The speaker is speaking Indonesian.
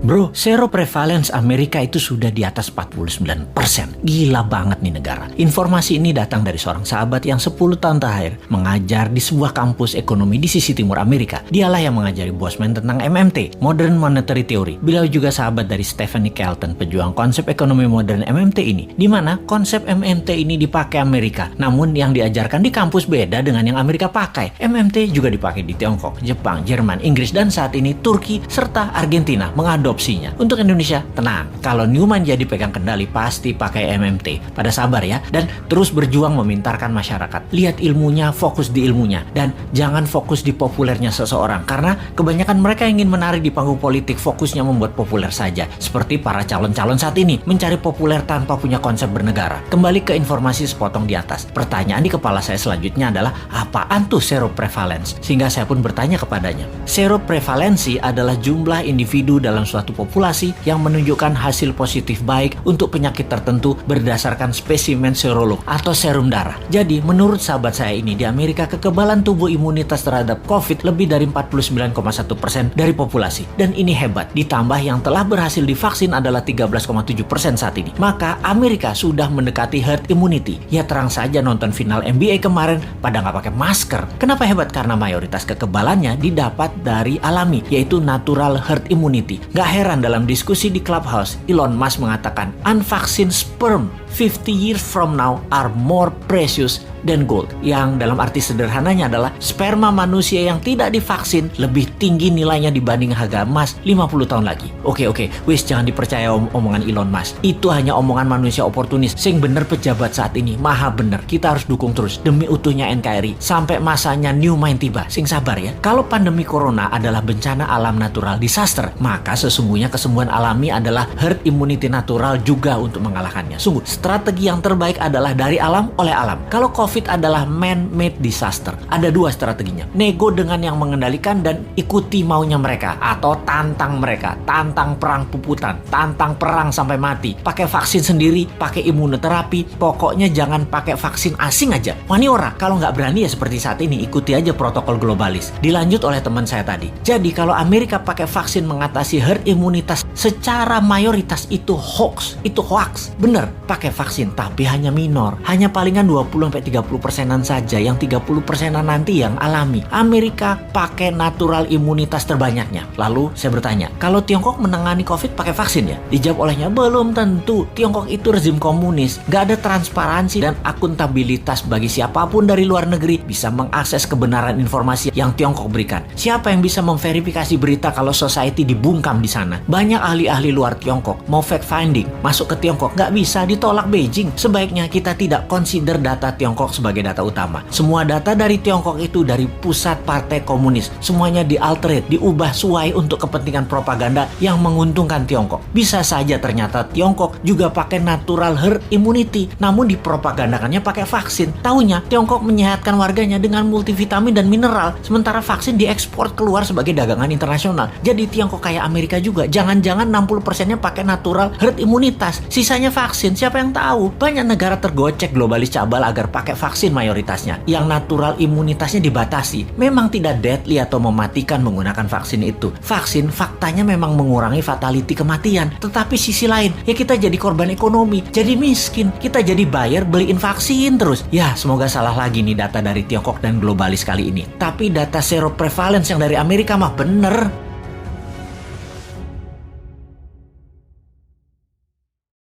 Bro, seroprevalence Amerika itu sudah di atas 49%. Gila banget nih negara. Informasi ini datang dari seorang sahabat yang 10 tahun terakhir mengajar di sebuah kampus ekonomi di sisi timur Amerika. Dialah yang mengajari Bosman tentang MMT, Modern Monetary Theory. Beliau juga sahabat dari Stephanie Kelton, pejuang konsep ekonomi modern MMT ini, di mana konsep MMT ini dipakai Amerika. Namun yang diajarkan di kampus beda dengan yang Amerika pakai. MMT juga dipakai di Tiongkok, Jepang, Jerman, Inggris, dan saat ini Turki serta Argentina mengadopsinya. Untuk Indonesia, tenang. Kalau Newman jadi pegang kendali pasti pakai MMT. Pada sabar ya, dan terus berjuang memintarkan masyarakat. Lihat ilmunya, fokus di ilmunya, dan jangan fokus di populernya seseorang. Karena kebanyakan mereka ingin menarik di panggung politik, fokusnya membuat populer saja. Seperti para calon-calon saat ini, mencari populer tanpa punya konsep bernegara. Kembali ke informasi sepotong di atas. Pertanyaan di kepala saya selanjutnya adalah, apaan tuh seroprevalence? Sehingga saya pun bertanya kepadanya. Seroprevalensi adalah jumlah individu dalam suatu populasi yang menunjukkan hasil positif baik untuk penyakit tertentu berdasarkan spesimen serolog atau serum darah. Jadi, menurut sahabat saya ini, di Amerika kekebalan tubuh imunitas terhadap COVID lebih dari 49,1% dari populasi. Dan ini hebat, ditambah yang telah berhasil divaksin adalah 13,7% saat ini. Maka Amerika sudah mendekati herd immunity. Ya terang saja nonton final NBA kemarin pada nggak pakai masker. Kenapa hebat? Karena mayoritas kekebalannya didapat dari alami, yaitu natural herd immunity. Gak heran dalam diskusi di Clubhouse, Elon Musk mengatakan, unvaccinated sperm 50 years from now are more precious than gold. Yang dalam arti sederhananya adalah sperma manusia yang tidak divaksin lebih tinggi nilainya dibanding harga emas 50 tahun lagi. Oke, wis jangan dipercaya omongan Elon Musk. Itu hanya omongan manusia oportunis. Sing bener pejabat saat ini, maha bener. Kita harus dukung terus demi utuhnya NKRI sampai masanya Newman tiba. Sing sabar ya. Kalau pandemi corona adalah bencana alam natural disaster, maka sesungguhnya kesembuhan alami adalah herd immunity natural juga untuk mengalahkannya. Sungguh, strategi yang terbaik adalah dari alam oleh alam. Kalau COVID adalah man-made disaster. Ada dua strateginya. Nego dengan yang mengendalikan dan ikuti maunya mereka. Atau tantang mereka. Tantang perang puputan. Tantang perang sampai mati. Pakai vaksin sendiri. Pakai imunoterapi. Pokoknya jangan pakai vaksin asing aja. Wani ora, kalau nggak berani ya seperti saat ini. Ikuti aja protokol globalis. Dilanjut oleh teman saya tadi. Jadi kalau Amerika pakai vaksin mengatasi herd imunitas secara mayoritas itu hoax. Itu hoax. Bener, pakai vaksin. Tapi hanya minor. Hanya palingan 20-30%an saja, yang 30%an nanti yang alami. Amerika pakai natural imunitas terbanyaknya. Lalu saya bertanya, kalau Tiongkok menangani COVID pakai vaksin ya? Dijawab olehnya, belum tentu. Tiongkok itu rezim komunis, gak ada transparansi dan akuntabilitas bagi siapapun dari luar negeri bisa mengakses kebenaran informasi yang Tiongkok berikan. Siapa yang bisa memverifikasi berita kalau society dibungkam di sana? Banyak ahli-ahli luar Tiongkok mau fact finding masuk ke Tiongkok, gak bisa, ditolak Beijing. Sebaiknya kita tidak consider data Tiongkok sebagai data utama. Semua data dari Tiongkok itu dari pusat partai komunis. Semuanya dialterate, diubah sesuai untuk kepentingan propaganda yang menguntungkan Tiongkok. Bisa saja ternyata Tiongkok juga pakai natural herd immunity, namun dipropagandakannya pakai vaksin. Taunya Tiongkok menyehatkan warganya dengan multivitamin dan mineral, sementara vaksin diekspor keluar sebagai dagangan internasional. Jadi Tiongkok kayak Amerika juga. Jangan-jangan 60%-nya pakai natural herd imunitas, sisanya vaksin. Siapa yang tahu? Banyak negara tergocek globalis cabal agar pakai vaksin mayoritasnya. Yang natural imunitasnya dibatasi. Memang tidak deadly atau mematikan menggunakan vaksin itu. Vaksin faktanya memang mengurangi fatality kematian. Tetapi sisi lain, ya kita jadi korban ekonomi. Jadi miskin. Kita jadi buyer beliin vaksin terus. Ya, semoga salah lagi nih data dari Tiongkok dan globalis kali ini. Tapi data seroprevalence yang dari Amerika mah bener.